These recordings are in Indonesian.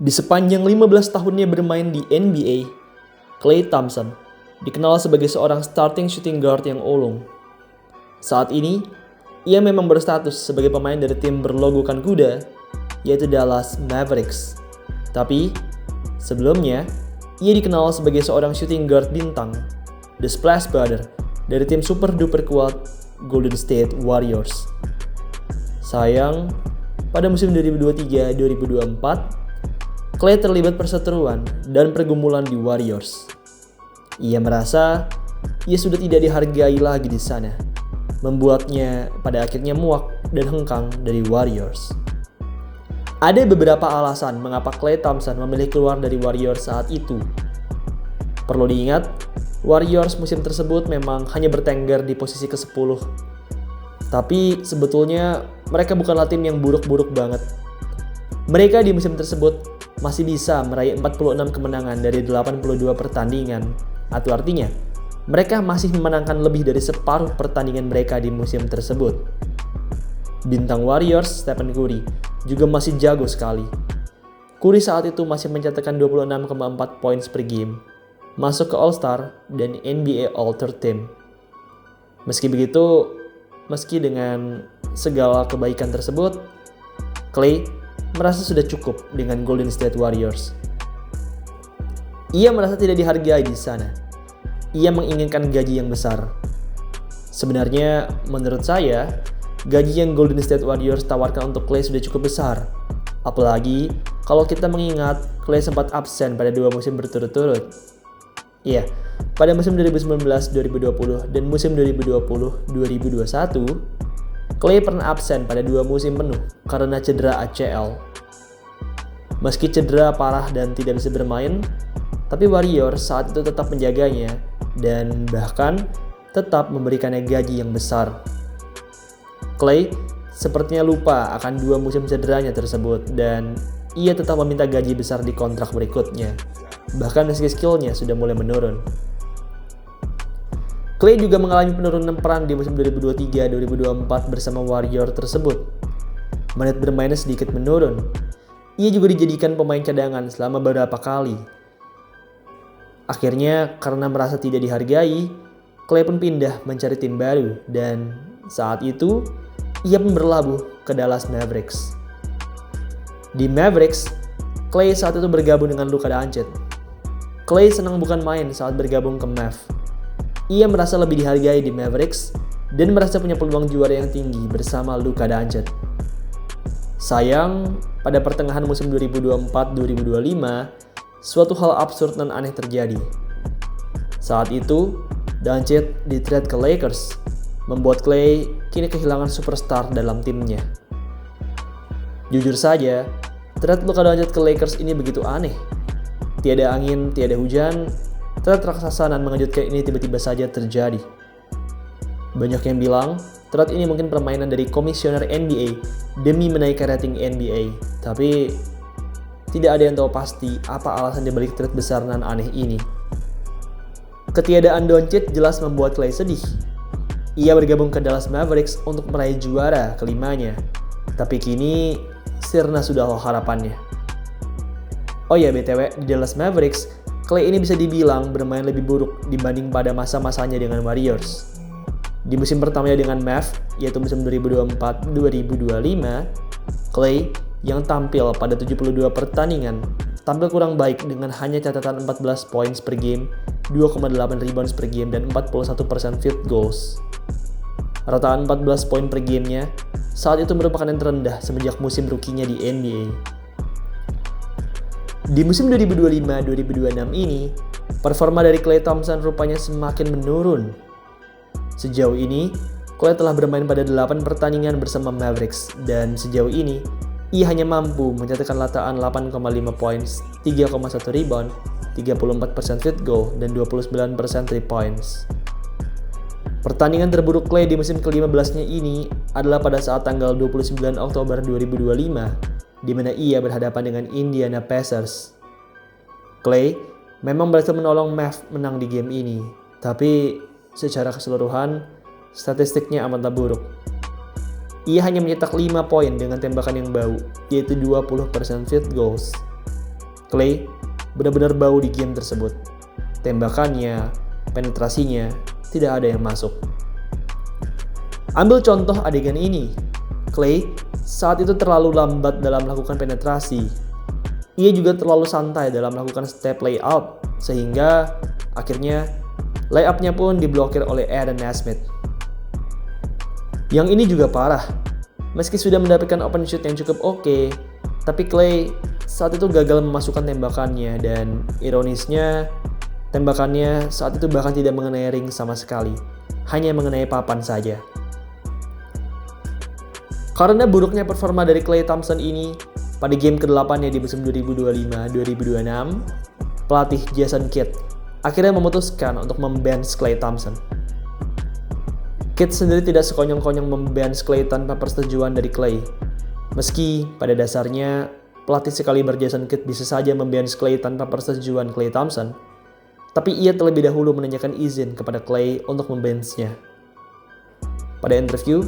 Di sepanjang 15 tahunnya bermain di NBA, Klay Thompson dikenal sebagai seorang starting shooting guard yang ulung. Saat ini, ia memang berstatus sebagai pemain dari tim berlogokan kuda, yaitu Dallas Mavericks. Tapi, sebelumnya, ia dikenal sebagai seorang shooting guard bintang, The Splash Brother, dari tim super duper kuat Golden State Warriors. Sayang, pada musim 2023-2024, Klay terlibat perseteruan dan pergumulan di Warriors. Ia merasa ia sudah tidak dihargai lagi di sana, membuatnya pada akhirnya muak dan hengkang dari Warriors. Ada beberapa alasan mengapa Klay Thompson memilih keluar dari Warriors saat itu. Perlu diingat, Warriors musim tersebut memang hanya bertengger di posisi ke-10. Tapi sebetulnya mereka bukanlah tim yang buruk-buruk banget. Mereka di musim tersebut masih bisa meraih 46 kemenangan dari 82 pertandingan. Atau artinya, mereka masih memenangkan lebih dari separuh pertandingan mereka di musim tersebut. Bintang Warriors, Stephen Curry, juga masih jago sekali. Curry saat itu masih mencatatkan 26,4 points per game, masuk ke All-Star dan NBA All-Third Team. Meski dengan segala kebaikan tersebut, Klay merasa sudah cukup dengan Golden State Warriors. Ia merasa tidak dihargai di sana. Ia menginginkan gaji yang besar. Sebenarnya, menurut saya, gaji yang Golden State Warriors tawarkan untuk Klay sudah cukup besar. Apalagi kalau kita mengingat Klay sempat absen pada 2 musim berturut-turut. Iya, pada musim 2019-2020 dan musim 2020-2021, Klay pernah absen pada 2 musim penuh karena cedera ACL. Meski cedera parah dan tidak bisa bermain, tapi Warriors saat itu tetap menjaganya dan bahkan tetap memberikannya gaji yang besar. Klay sepertinya lupa akan 2 musim cederanya tersebut dan ia tetap meminta gaji besar di kontrak berikutnya, bahkan meski skillnya sudah mulai menurun. Klay juga mengalami penurunan peran di musim 2023-2024 bersama Warriors tersebut. Menit bermainnya sedikit menurun. Ia juga dijadikan pemain cadangan selama beberapa kali. Akhirnya, karena merasa tidak dihargai, Klay pun pindah mencari tim baru dan saat itu ia pun berlabuh ke Dallas Mavericks. Di Mavericks, Klay saat itu bergabung dengan Luka Doncic. Klay senang bukan main saat bergabung ke Mavs. Ia merasa lebih dihargai di Mavericks dan merasa punya peluang juara yang tinggi bersama Luka Doncic. Sayang, pada pertengahan musim 2024-2025, suatu hal absurd dan aneh terjadi. Saat itu, Doncic di-trade ke Lakers, membuat Klay kini kehilangan superstar dalam timnya. Jujur saja, trade Luka Doncic ke Lakers ini begitu aneh. Tiada angin, tiada hujan, trade raksasa dan mengejutkan ini tiba-tiba saja terjadi. Banyak yang bilang, trade ini mungkin permainan dari komisioner NBA demi menaikkan rating NBA. Tapi, tidak ada yang tahu pasti apa alasan dibalik trade besar dan aneh ini. Ketiadaan Doncic jelas membuat Klay sedih. Ia bergabung ke Dallas Mavericks untuk meraih juara kelimanya. Tapi kini, sirna sudah harapannya. Oh ya BTW, di Dallas Mavericks, Klay ini bisa dibilang bermain lebih buruk dibanding pada masa-masanya dengan Warriors. Di musim pertamanya dengan Mavs, yaitu musim 2024-2025, Klay yang tampil pada 72 pertandingan tampil kurang baik dengan hanya catatan 14 points per game, 2,8 rebounds per game, dan 41% field goals. Rataan 14 poin per gamenya saat itu merupakan yang terendah semenjak musim rookie-nya di NBA. Di musim 2025-2026 ini, performa dari Klay Thompson rupanya semakin menurun. Sejauh ini, Klay telah bermain pada 8 pertandingan bersama Mavericks dan sejauh ini, ia hanya mampu mencatatkan rataan 8,5 points, 3,1 rebound, 34% field goal, dan 29% 3 points. Pertandingan terburuk Klay di musim ke-15-nya ini adalah pada saat tanggal 29 Oktober 2025, di mana ia berhadapan dengan Indiana Pacers. Klay memang berhasil menolong Mavs menang di game ini, tapi secara keseluruhan, statistiknya amatlah buruk. Ia hanya mencetak 5 poin dengan tembakan yang bau, yaitu 20% field goals. Klay benar-benar bau di game tersebut. Tembakannya, penetrasinya, tidak ada yang masuk. Ambil contoh adegan ini. Klay saat itu terlalu lambat dalam melakukan penetrasi. Ia juga terlalu santai dalam melakukan step layup, sehingga akhirnya layupnya pun diblokir oleh Aaron Nesmith. Yang ini juga parah. Meski sudah mendapatkan open shoot yang cukup oke, tapi Klay saat itu gagal memasukkan tembakannya, dan ironisnya tembakannya saat itu bahkan tidak mengenai ring sama sekali, hanya mengenai papan saja. Karena buruknya performa dari Klay Thompson ini, pada game ke-8-nya di musim 2025-2026, pelatih Jason Kidd akhirnya memutuskan untuk membench Klay Thompson. Kidd sendiri tidak sekonyong-konyong membench Klay tanpa persetujuan dari Klay. Meski pada dasarnya pelatih sekaliber Jason Kidd bisa saja membench Klay tanpa persetujuan Klay Thompson, tapi ia terlebih dahulu menanyakan izin kepada Klay untuk membenchnya. Pada interview,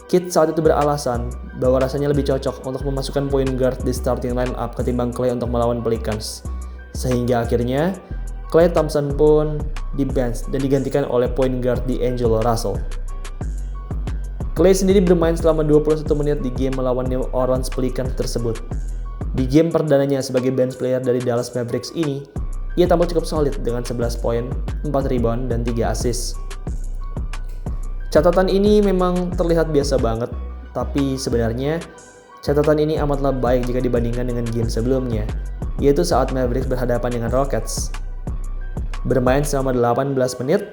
Kidd saat itu beralasan bahwa rasanya lebih cocok untuk memasukkan point guard di starting lineup ketimbang Klay untuk melawan Pelicans. Sehingga akhirnya Klay Thompson pun di-bench dan digantikan oleh point guard D'Angelo Russell. Klay sendiri bermain selama 21 menit di game melawan New Orleans Pelicans tersebut. Di game perdananya sebagai bench player dari Dallas Mavericks ini, ia tampil cukup solid dengan 11 poin, 4 rebound, dan 3 assist. Catatan ini memang terlihat biasa banget, tapi sebenarnya catatan ini amatlah baik jika dibandingkan dengan game sebelumnya, yaitu saat Mavericks berhadapan dengan Rockets. Bermain selama 18 menit,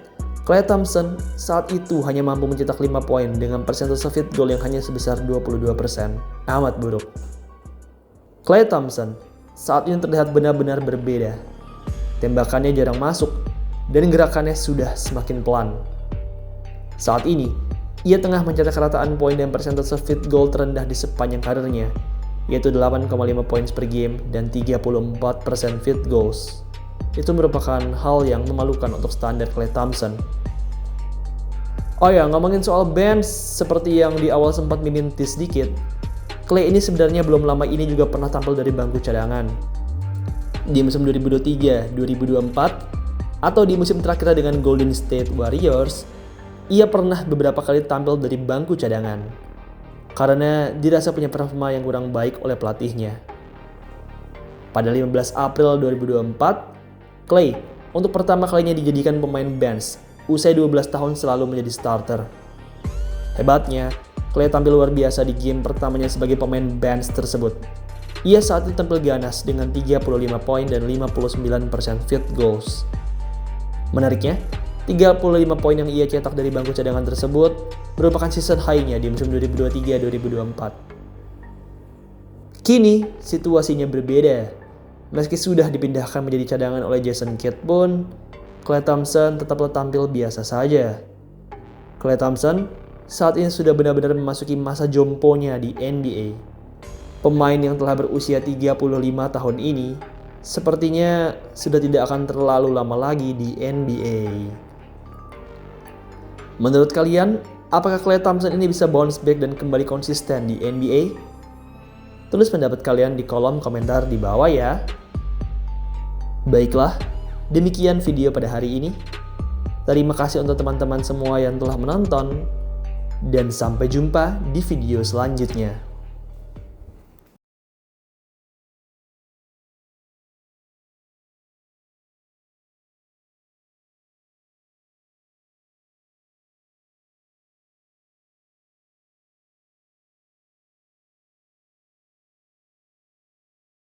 Klay Thompson saat itu hanya mampu mencetak 5 poin dengan persentase field goal yang hanya sebesar 22%. Amat buruk. Klay Thompson saat ini terlihat benar-benar berbeda. Tembakannya jarang masuk dan gerakannya sudah semakin pelan. Saat ini, ia tengah mencetak rataan poin dan persentase field goal terendah di sepanjang karirnya, yaitu 8,5 poin per game dan 34% field goals. Itu merupakan hal yang memalukan untuk standar Klay Thompson. Oh ya, ngomongin soal bench, seperti yang di awal sempat mimintis sedikit, Klay ini sebenarnya belum lama ini juga pernah tampil dari bangku cadangan. Di musim 2023-2024, atau di musim terakhir dengan Golden State Warriors, ia pernah beberapa kali tampil dari bangku cadangan, karena dirasa punya performa yang kurang baik oleh pelatihnya. Pada 15 April 2024, Klay untuk pertama kalinya dijadikan pemain bench, usai 12 tahun selalu menjadi starter. Hebatnya, Klay tampil luar biasa di game pertamanya sebagai pemain bench tersebut. Ia saat itu tampil ganas dengan 35 poin dan 59% field goals. Menariknya, 35 poin yang ia cetak dari bangku cadangan tersebut merupakan season high-nya di musim 2023-2024. Kini, situasinya berbeda. Meski sudah dipindahkan menjadi cadangan oleh Jason Kidd pun, Klay Thompson tetaplah tampil biasa saja. Klay Thompson saat ini sudah benar-benar memasuki masa jomponya di NBA. Pemain yang telah berusia 35 tahun ini sepertinya sudah tidak akan terlalu lama lagi di NBA. Menurut kalian, apakah Klay Thompson ini bisa bounce back dan kembali konsisten di NBA? Tulis pendapat kalian di kolom komentar di bawah ya. Baiklah, demikian video pada hari ini. Terima kasih untuk teman-teman semua yang telah menonton, dan sampai jumpa di video selanjutnya.